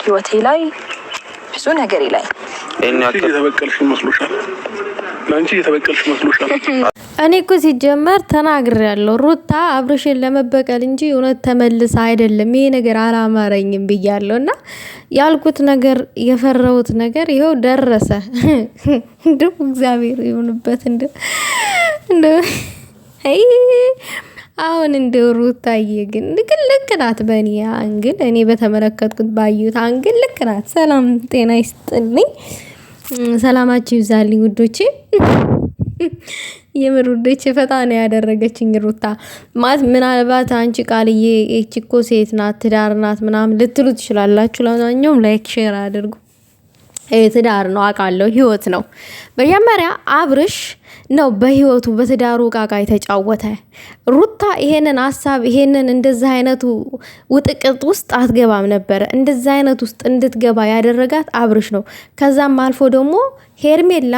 ህይወቴ ላይ ብዙ ነገሬ ላይ የተበቀልሽ መስሎሻል? ላንቺ የተበቀልሽ መስሎሻል? እኔ እኮ ሲጀመር ተናግሬያለሁ። ሩታ አብርሽን ለመበቀል እንጂ እውነት ተመልሳ አይደለም። ይሄ ነገር አላማረኝም ብያለሁ እና ያልኩት ነገር የፈራሁት ነገር ይኸው ደረሰ። እንደው እግዚአብሔር ይሁንበት። እንደው አሁን እንደው ሩታዬ ግን ልክ ናት። በእኔ አንግል እኔ በተመለከትኩት ባዩት አንግል ልክ ናት። ሰላም ጤና ይስጥልኝ። ሰላማችሁ ይብዛልኝ ውዶቼ። የምር ውዶቼ ፈጣን ያደረገችኝ ሩታ ማለት ምናልባት አንቺ ቃልዬ እቺ እኮ ሴት ናት ትዳር ናት ምናምን ልትሉ ትችላላችሁ። ለማንኛውም ላይክ ሼር አድርጉ። ትዳር ነው አውቃለሁ፣ ህይወት ነው። መጀመሪያ አብርሽ ነው በህይወቱ በትዳሩ ቃቃ የተጫወተ። ሩታ ይሄንን ሀሳብ ይሄንን እንደዛ አይነቱ ውጥቅጥ ውስጥ አትገባም ነበረ። እንደዛ አይነት ውስጥ እንድትገባ ያደረጋት አብርሽ ነው። ከዛም አልፎ ደግሞ ሄርሜላ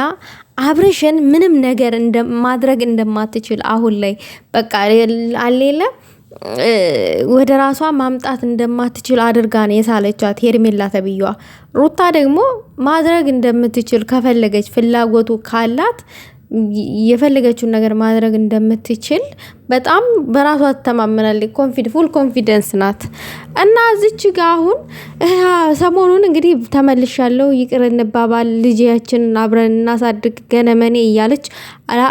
አብርሽን ምንም ነገር ማድረግ እንደማትችል አሁን ላይ በቃ አሌለ ወደ ራሷ ማምጣት እንደማትችል አድርጋ ነው የሳለቻት ሄርሜላ ተብዬዋ። ሩታ ደግሞ ማድረግ እንደምትችል ከፈለገች ፍላጎቱ ካላት የፈለገችውን ነገር ማድረግ እንደምትችል በጣም በራሷ ትተማመናለች። ፉል ኮንፊደንስ ናት። እና እዚች ጋ አሁን ሰሞኑን እንግዲህ ተመልሻለሁ፣ ይቅር እንባባል፣ ልጅያችንን አብረን እናሳድግ ገነመኔ እያለች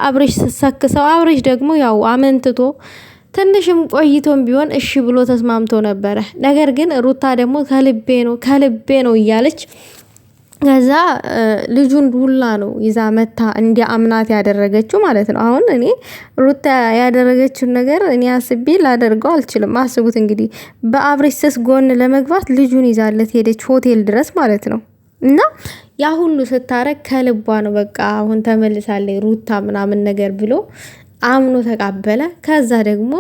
አብርሽ ስትሰክሰው፣ አብርሽ ደግሞ ያው አመንትቶ ትንሽም ቆይቶም ቢሆን እሺ ብሎ ተስማምቶ ነበረ። ነገር ግን ሩታ ደግሞ ከልቤ ነው እያለች ከዛ ልጁን ሁላ ነው ይዛ መታ እንዲያምናት ያደረገችው ማለት ነው። አሁን እኔ ሩታ ያደረገችውን ነገር እኔ አስቤ ላደርገው አልችልም። አስቡት እንግዲህ በአብርሽ ስስ ጎን ለመግባት ልጁን ይዛለት ሄደች ሆቴል ድረስ ማለት ነው። እና ያ ሁሉ ስታረግ ከልቧ ነው። በቃ አሁን ተመልሳለች ሩታ ምናምን ነገር ብሎ አምኖ ተቃበለ። ከዛ ደግሞ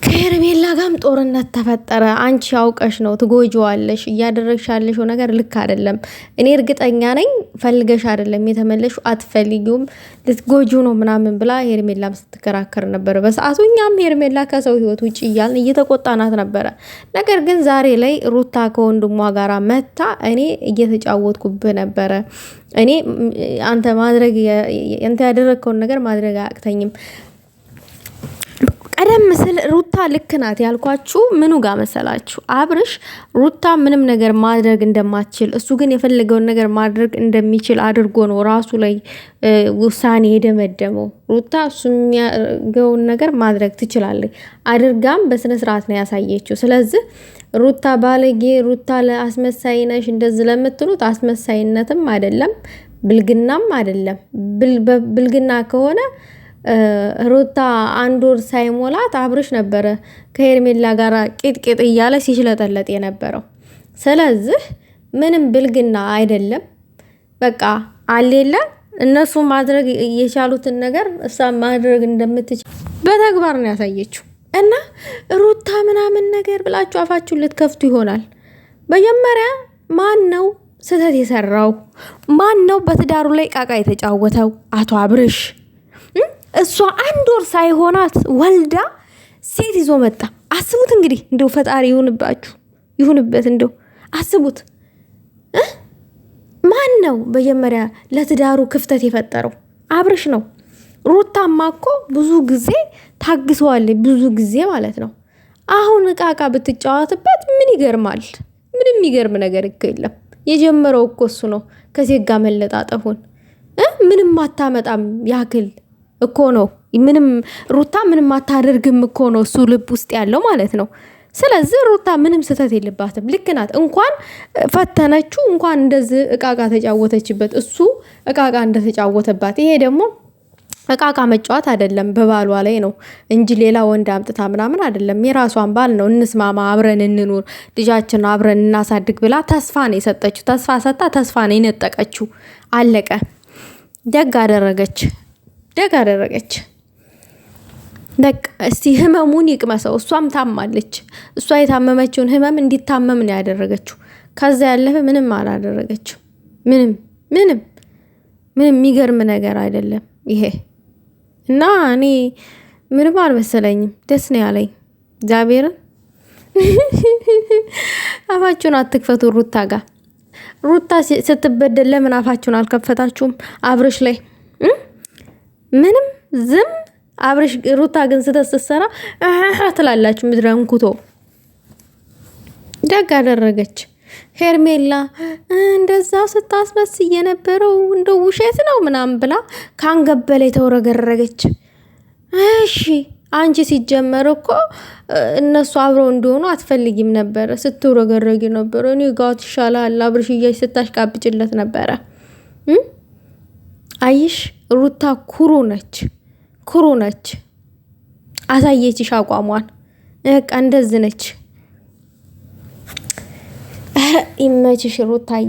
ከሄርሜላ ጋርም ጦርነት ተፈጠረ። አንቺ አውቀሽ ነው ትጎጂዋለሽ፣ እያደረግሽ ያለሽው ነገር ልክ አይደለም። እኔ እርግጠኛ ነኝ ፈልገሽ አይደለም የተመለሹ፣ አትፈልጊውም፣ ልትጎጂው ነው ምናምን ብላ ሄርሜላም ስትከራከር ነበረ በሰዓቱ። እኛም ሄርሜላ ከሰው ህይወት ውጭ እያልን እየተቆጣናት ነበረ። ነገር ግን ዛሬ ላይ ሩታ ከወንድሟ ጋራ መታ እኔ እየተጫወትኩብህ ነበረ፣ እኔ አንተ ያደረግከውን ነገር ማድረግ አያቅተኝም። ቀደም ስል ሩታ ልክ ናት ያልኳችሁ ምኑ ጋር መሰላችሁ? አብርሽ ሩታ ምንም ነገር ማድረግ እንደማትችል እሱ ግን የፈለገውን ነገር ማድረግ እንደሚችል አድርጎ ነው ራሱ ላይ ውሳኔ የደመደመው። ሩታ እሱ የሚያደርገውን ነገር ማድረግ ትችላለች፣ አድርጋም በስነ ስርዓት ነው ያሳየችው። ስለዚህ ሩታ ባለጌ፣ ሩታ ለአስመሳይ ነሽ እንደዚህ ለምትሉት አስመሳይነትም አይደለም ብልግናም አይደለም። ብልግና ከሆነ ሩታ አንድ ወር ሳይሞላት አብርሽ ነበረ ከሄርሜላ ጋር ቂጥቂጥ እያለ ሲሽለጠለጥ የነበረው። ስለዚህ ምንም ብልግና አይደለም። በቃ አሌለ እነሱ ማድረግ የቻሉትን ነገር እሷ ማድረግ እንደምትችል በተግባር ነው ያሳየችው። እና ሩታ ምናምን ነገር ብላችሁ አፋችሁን ልትከፍቱ ይሆናል። መጀመሪያ ማን ነው ስህተት የሰራው? ማን ነው በትዳሩ ላይ ቃቃ የተጫወተው? አቶ አብርሽ። እሷ አንድ ወር ሳይሆናት ወልዳ ሴት ይዞ መጣ። አስቡት እንግዲህ እንደው ፈጣሪ ይሁንበት። እንደው አስቡት። ማን ነው መጀመሪያ ለትዳሩ ክፍተት የፈጠረው? አብርሽ ነው። ሩታማ እኮ ብዙ ጊዜ ታግሰዋለች፣ ብዙ ጊዜ ማለት ነው። አሁን ቃቃ ብትጫወትበት ምን ይገርማል? ምንም የሚገርም ነገር እኮ የለም። የጀመረው እኮ እሱ ነው ከሴት ጋር መለጣጠፉን። ምንም አታመጣም ያክል እኮ ነው። ምንም ሩታ ምንም አታደርግም እኮ ነው እሱ ልብ ውስጥ ያለው ማለት ነው። ስለዚህ ሩታ ምንም ስህተት የለባትም። ልክ ናት። እንኳን ፈተነችው፣ እንኳን እንደዚህ እቃቃ ተጫወተችበት፣ እሱ እቃቃ እንደተጫወተባት። ይሄ ደግሞ እቃቃ መጫወት አይደለም፣ በባሏ ላይ ነው እንጂ ሌላ ወንድ አምጥታ ምናምን አይደለም። የራሷን ባል ነው። እንስማማ፣ አብረን እንኑር፣ ልጃችን አብረን እናሳድግ ብላ ተስፋ ነው የሰጠችው። ተስፋ ሰጣ፣ ተስፋ ነው የነጠቀችው። አለቀ። ደግ አደረገች። በቃ እስቲ ህመሙን ይቅመሰው። እሷም ታማለች። እሷ የታመመችውን ህመም እንዲታመም ነው ያደረገችው። ከዛ ያለፈ ምንም አላደረገችው። ምንም የሚገርም ነገር አይደለም ይሄ። እና እኔ ምንም አልመሰለኝም። ደስ ነው ያለኝ እግዚአብሔርን። አፋችሁን አትክፈቱ ሩታ ጋር። ሩታ ስትበደል ለምን አፋችሁን አልከፈታችሁም? አብርሽ ላይ ምንም ዝም። አብርሽ ሩታ ግን ስትሰራ ትላላችሁ። ምድረንኩቶ ደግ አደረገች። ሄርሜላ እንደዛው ስታስመስ የነበረው እንደው ውሸት ነው ምናምን ብላ ካንገበለ የተወረገረገች። እሺ አንቺ ሲጀመር እኮ እነሱ አብረው እንደሆኑ አትፈልጊም ነበረ፣ ስትወረገረጊ ነበረ። እኔ ጋር ይሻላል አብርሽ እያልሽ ስታሽቃብጭለት ነበረ። አይሽ ሩታ ኩሩ ነች። አሳየችሽ አቋሟን። በቃ እንደዚህ ነች። ይመችሽ ሩታዬ።